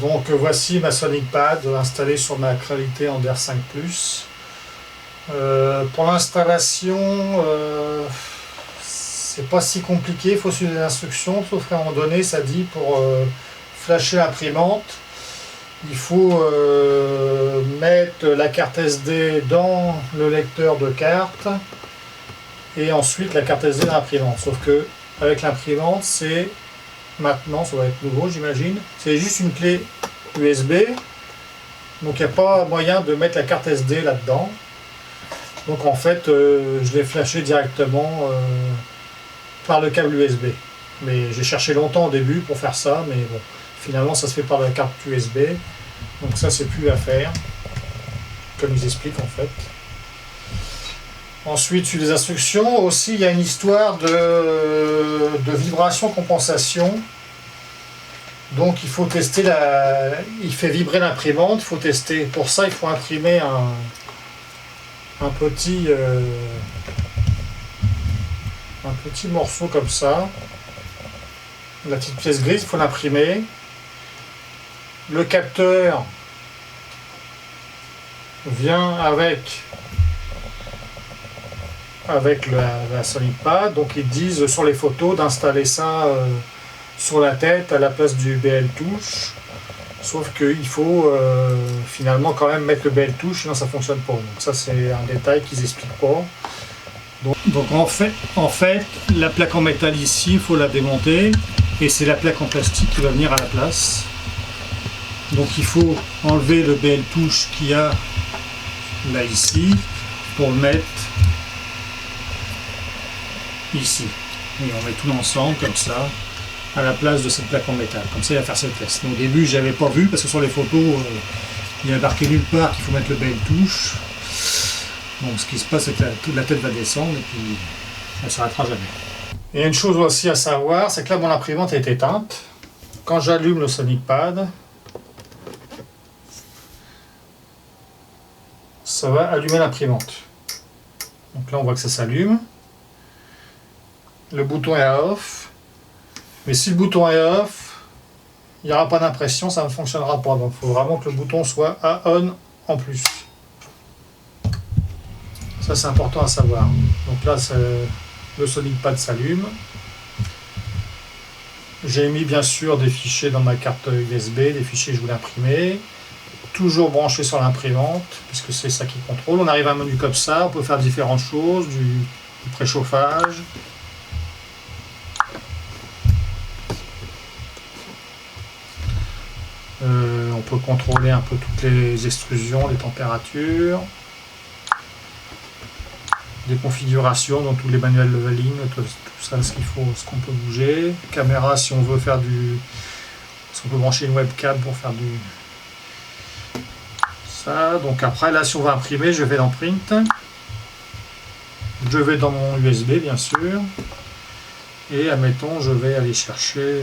Donc voici ma SonicPad installée sur ma Creality Ender 5 Plus. Pour l'installation, c'est pas si compliqué, il faut suivre les instructions, sauf qu'à un moment donné, ça dit pour flasher l'imprimante, il faut mettre la carte SD dans le lecteur de carte et ensuite la carte SD dans l'imprimante. Sauf que avec l'imprimante, c'est maintenant, ça va être nouveau j'imagine, c'est juste une clé USB, donc il n'y a pas moyen de mettre la carte SD là-dedans. Donc en fait, je l'ai flashé directement par le câble USB. Mais j'ai cherché longtemps au début pour faire ça, mais bon, finalement ça se fait par la carte USB. Donc ça c'est plus à faire, comme ils expliquent en fait. Ensuite, sur les instructions, aussi il y a une histoire de vibration compensation. Donc il faut tester il fait vibrer l'imprimante, il faut tester. Pour ça, il faut imprimer un petit morceau comme ça. La petite pièce grise, il faut l'imprimer. Le capteur vient avec la SonicPad, donc ils disent sur les photos d'installer ça sur la tête à la place du BL Touch, sauf qu'il faut finalement quand même mettre le BL Touch, sinon ça fonctionne pas. Donc ça c'est un détail qu'ils expliquent pas. Donc en fait la plaque en métal ici, il faut la démonter et c'est la plaque en plastique qui va venir à la place. Donc il faut enlever le BL Touch qu'il y a là ici pour le mettre ici, et on met tout ensemble comme ça à la place de cette plaque en métal, comme ça il va faire ce test. Mais au début j'avais pas vu parce que sur les photos il y a marqué nulle part qu'il faut mettre le BL Touch. Donc ce qui se passe c'est que toute la tête va descendre et puis elle ne s'arrêtera jamais. Et il y a une chose aussi à savoir, c'est que là mon imprimante est éteinte. Quand j'allume le SonicPad, ça va allumer l'imprimante. Donc là on voit que ça s'allume. Le bouton est à off, mais si le bouton est off, il n'y aura pas d'impression, ça ne fonctionnera pas. Donc il faut vraiment que le bouton soit à on en plus. Ça c'est important à savoir. Donc là le SonicPad s'allume. J'ai mis bien sûr des fichiers dans ma carte USB, des fichiers que je voulais imprimer. Toujours branché sur l'imprimante, puisque c'est ça qui contrôle. On arrive à un menu comme ça, on peut faire différentes choses, du préchauffage. On peut contrôler un peu toutes les extrusions, les températures, des configurations dans tous les manuels leveling, tout ça, ce qu'on peut bouger. Caméra, si on veut faire si on peut brancher une webcam pour faire ça. Donc après, là, si on va imprimer, je vais dans Print. Je vais dans mon USB, bien sûr. Et admettons, je vais aller chercher...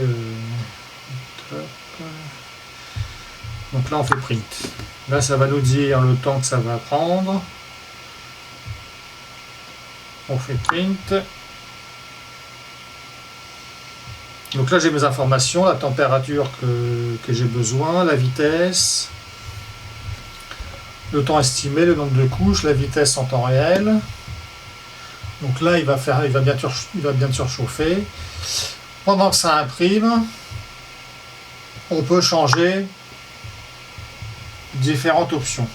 Donc là on fait print. Là ça va nous dire le temps que ça va prendre. On fait print. Donc là j'ai mes informations, la température que j'ai besoin, la vitesse, le temps estimé, le nombre de couches, la vitesse en temps réel. Donc là il va bien sûr chauffer. Pendant que ça imprime, on peut changer différentes options.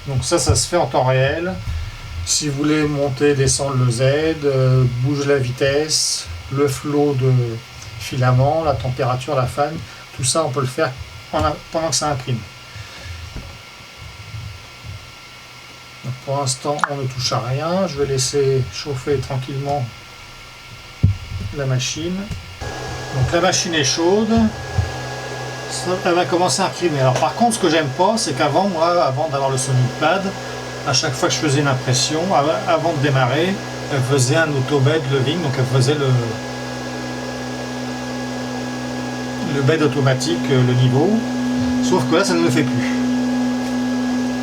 Donc ça se fait en temps réel. Si vous voulez monter, descendre le Z, bouger la vitesse, le flot de filament, la température, la fan, tout ça on peut le faire pendant que ça imprime. Donc pour l'instant on ne touche à rien. Je vais laisser chauffer tranquillement la machine. Donc la machine est chaude. Elle va commencer à imprimer. Alors par contre, ce que j'aime pas, c'est qu'avant, moi, avant d'avoir le SonicPad, à chaque fois que je faisais une impression, avant de démarrer, elle faisait un auto-bed leveling, donc elle faisait le bed automatique, le niveau. Sauf que là, ça ne le fait plus.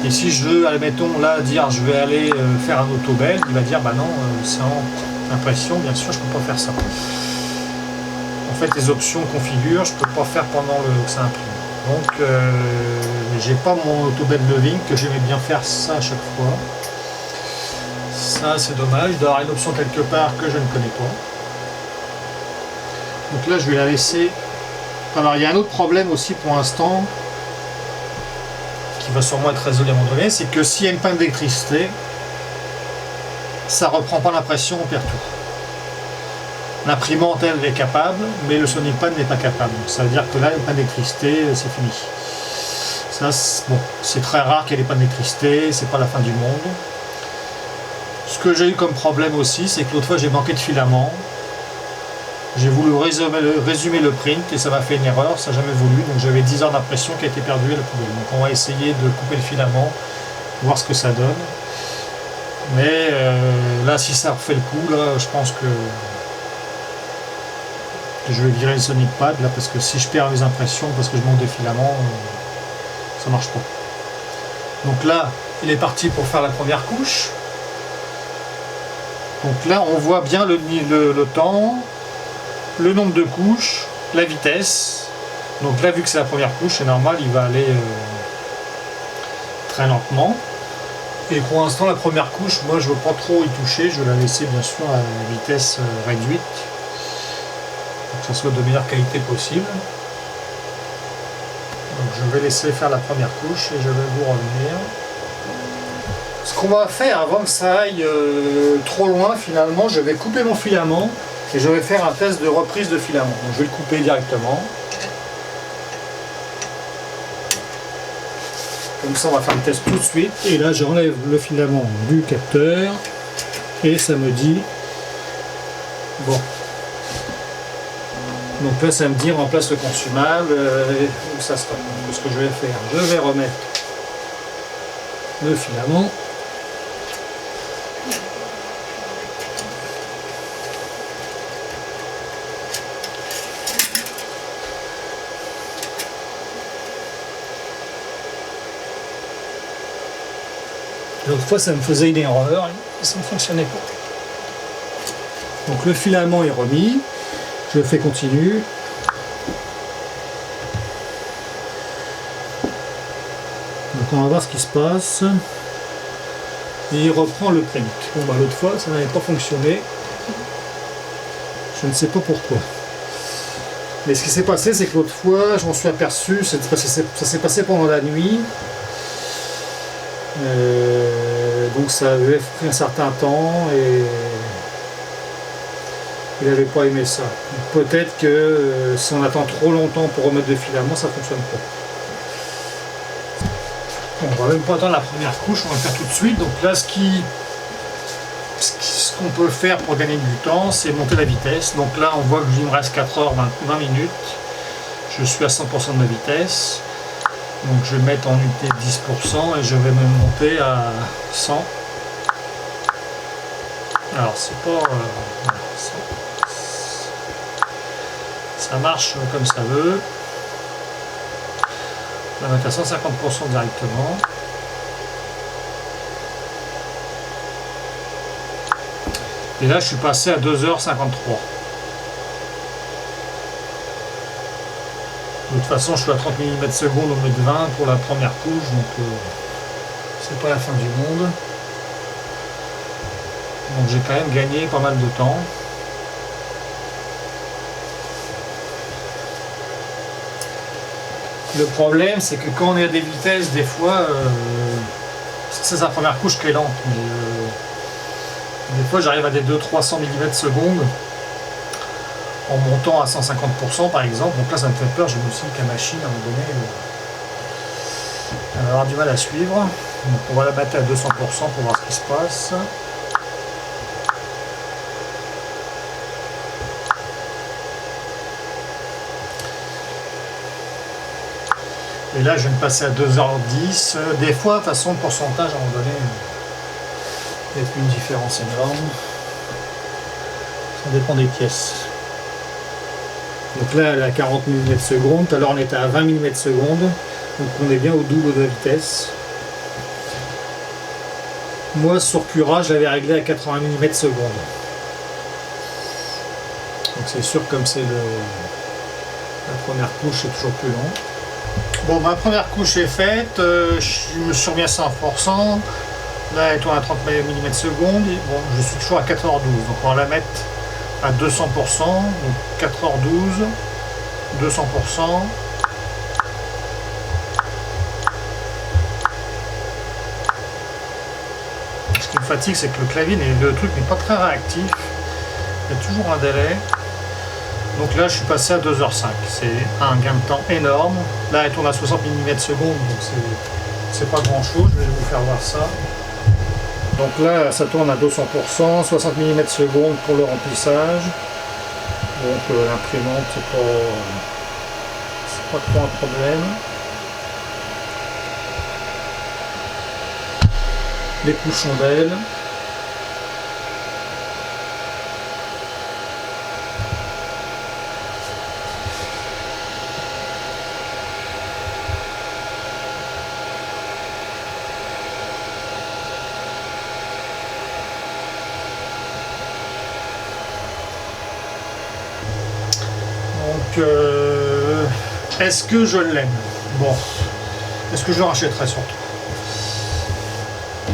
Et si je veux, admettons, là, dire je vais aller faire un auto-bed, il va dire bah non, sans impression, bien sûr, je ne peux pas faire ça. En fait, les options configure, je peux pas faire pendant que ça imprime. Donc, j'ai pas mon auto-bed leveling, que j'aimais bien faire ça à chaque fois. Ça, c'est dommage d'avoir une option quelque part que je ne connais pas. Donc là, je vais la laisser. Alors, il y a un autre problème aussi pour l'instant, qui va sûrement être résolu à un moment donné, c'est que s'il y a une panne d'électricité, ça reprend pas l'impression, on perd tout. L'imprimante, elle, est capable, mais le Sonic Pad n'est pas capable. Donc, ça veut dire que là, une panne d'électricité, c'est fini. Ça, bon, c'est très rare qu'il y ait des pannes d'électricité, c'est pas la fin du monde. Ce que j'ai eu comme problème aussi, c'est que l'autre fois, j'ai manqué de filament. J'ai voulu résumer le print et ça m'a fait une erreur, ça n'a jamais voulu. Donc j'avais 10 heures d'impression qui a été perdue à la poubelle. Donc on va essayer de couper le filament, voir ce que ça donne. Mais là, si ça refait le coup, là, je pense que je vais virer le Sonic Pad là, parce que si je perds les impressions parce que je manque de filament, ça marche pas. Donc là, il est parti pour faire la première couche. Donc là, on voit bien le temps, le nombre de couches, la vitesse. Donc là, vu que c'est la première couche, c'est normal, il va aller très lentement. Et pour l'instant, la première couche, moi, je ne veux pas trop y toucher. Je vais la laisser, bien sûr, à vitesse réduite, pour que ça soit de meilleure qualité possible. Donc je vais laisser faire la première couche et je vais vous revenir. Ce qu'on va faire avant que ça aille trop loin, finalement, je vais couper mon filament et je vais faire un test de reprise de filament. Donc je vais le couper directement. Comme ça, on va faire le test tout de suite. Et là, j'enlève le filament du capteur et ça me dit bon. Donc là, ça me dit remplace le consumable où ça stoppe. Donc ce que je vais faire, je vais remettre le filament. L'autre fois, ça me faisait une erreur, ça ne fonctionnait pas. Donc le filament est remis, je fais continue. Donc on va voir ce qui se passe. Et il reprend le print. Bon bah l'autre fois, ça n'avait pas fonctionné. Je ne sais pas pourquoi. Mais ce qui s'est passé, c'est que l'autre fois, je m'en suis aperçu, ça s'est passé pendant la nuit. Donc ça avait pris un certain temps et il n'avait pas aimé ça. Peut-être que si on attend trop longtemps pour remettre de filament, ça ne fonctionne pas. Bon, on va même pas attendre la première couche, on va le faire tout de suite. Donc là, ce qu'on peut faire pour gagner du temps, c'est monter la vitesse. Donc là, on voit qu'il me reste 4 h 20 minutes. Je suis à 100% de ma vitesse. Donc je vais mettre en unité de 10% et je vais même monter à 100. Alors c'est pas... ça marche comme ça veut. On va mettre à 150% directement. Et là je suis passé à 2h53. De toute façon, je suis à 30 mm/s au lieu de 20 pour la première couche, donc c'est pas la fin du monde. Donc j'ai quand même gagné pas mal de temps. Le problème, c'est que quand on est à des vitesses, des fois, c'est sa première couche qui est lente, mais des fois j'arrive à des 200-300 mm/s en montant à 150% par exemple. Donc là ça me fait peur, je me suis dit qu'à machine à un moment donné elle va avoir du mal à suivre. Donc on va la battre à 200% pour voir ce qui se passe. Et là je viens de passer à 2h10. Des fois, de toute façon, le pourcentage à un moment donné, il n'y a plus une différence énorme. Ça dépend des pièces. Donc là, elle est à 40 mm/s. Tout à l'heure, on était à 20 mm/s. Donc on est bien au double de la vitesse. Moi, sur Cura, je l'avais réglé à 80 mm/s. Donc c'est sûr, comme c'est la première couche, c'est toujours plus long. Bon, ma première couche est faite, je me suis remis à 100%. Là, elle tourne à 30 mm secondes. Bon, je suis toujours à 4h12, donc on va la mettre à 200%, donc 4h12, 200%. Ce qui me fatigue, c'est que le clavier, le truc n'est pas très réactif. Il y a toujours un délai. Donc là, je suis passé à 2h05. C'est un gain de temps énorme. Là, elle tourne à 60 mm secondes, donc c'est pas grand chose. Je vais vous faire voir ça. Donc là, ça tourne à 200%, 60 mm secondes pour le remplissage. Donc l'imprimante, c'est pas trop un problème. Les couches chandelles. Donc, est-ce que je l'aime? Bon, est-ce que je le rachèterai surtout?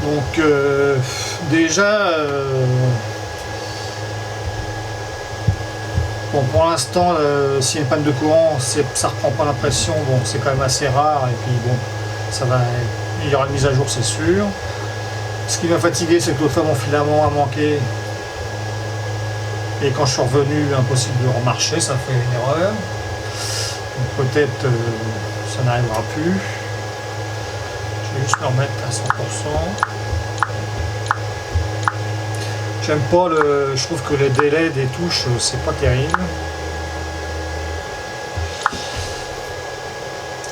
Donc, déjà, bon, pour l'instant, s'il y a une panne de courant, ça reprend pas l'impression. Bon, c'est quand même assez rare, et puis bon, il y aura une mise à jour, c'est sûr. Ce qui m'a fatigué, c'est que l'autre fois, mon filament a manqué. Et quand je suis revenu, impossible de remarcher, ça fait une erreur. Donc peut-être ça n'arrivera plus. Je vais juste me remettre à 100%. J'aime pas je trouve que les délais des touches, c'est pas terrible.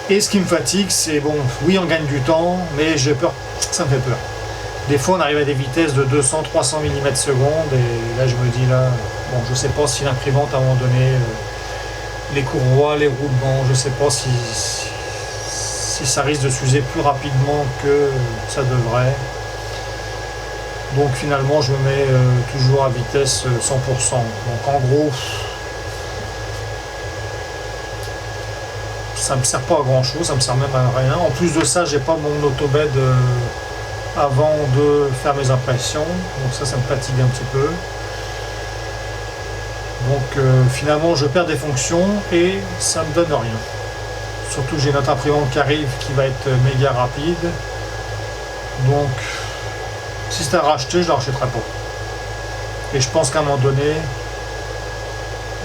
Et ce qui me fatigue, c'est bon, oui on gagne du temps, mais j'ai peur, ça me fait peur. Des fois on arrive à des vitesses de 200-300 mm secondes et là je me dis là, bon je sais pas si l'imprimante à un moment donné, les courroies, les roulements, je sais pas si ça risque de s'user plus rapidement que ça devrait. Donc finalement je me mets toujours à vitesse 100%. Donc en gros, ça me sert pas à grand chose, ça me sert même à rien. En plus de ça, j'ai pas mon autobed avant de faire mes impressions, donc ça me fatigue un petit peu. Donc finalement je perds des fonctions et ça me donne rien. Surtout que j'ai notre imprimante qui arrive qui va être méga rapide. Donc si c'était à racheter, je la rachèterai pas. Et je pense qu'à un moment donné,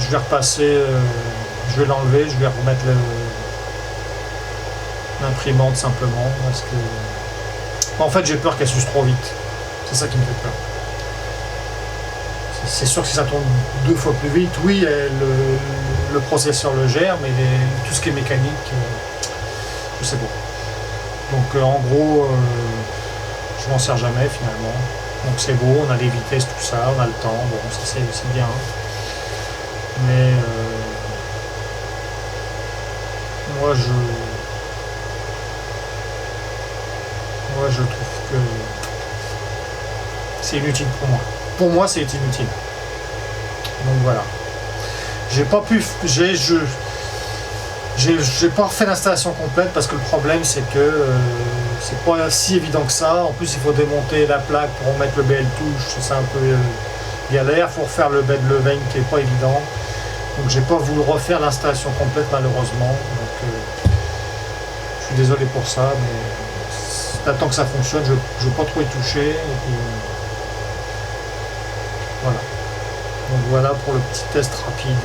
je vais repasser, je vais l'enlever, je vais remettre l'imprimante simplement parce que en fait j'ai peur qu'elle s'use trop vite. C'est ça qui me fait peur. C'est sûr que si ça tourne 2 fois plus vite, oui, le processeur le gère, mais tout ce qui est mécanique, je sais pas. Donc en gros, je m'en sers jamais finalement. Donc c'est beau, on a les vitesses, tout ça, on a le temps, bon, ça c'est bien. Mais moi je trouve que c'est inutile pour moi. Pour moi, c'est inutile. Donc voilà. J'ai pas pu. J'ai pas refait l'installation complète parce que le problème c'est que c'est pas si évident que ça. En plus, il faut démonter la plaque pour remettre le BL touche. C'est un peu galère. Il faut refaire le bed levein qui est pas évident. Donc j'ai pas voulu refaire l'installation complète malheureusement. Donc je suis désolé pour ça, mais t'attends que ça fonctionne. Je veux pas trop y toucher. Et puis, voilà. Donc voilà pour le petit test rapide.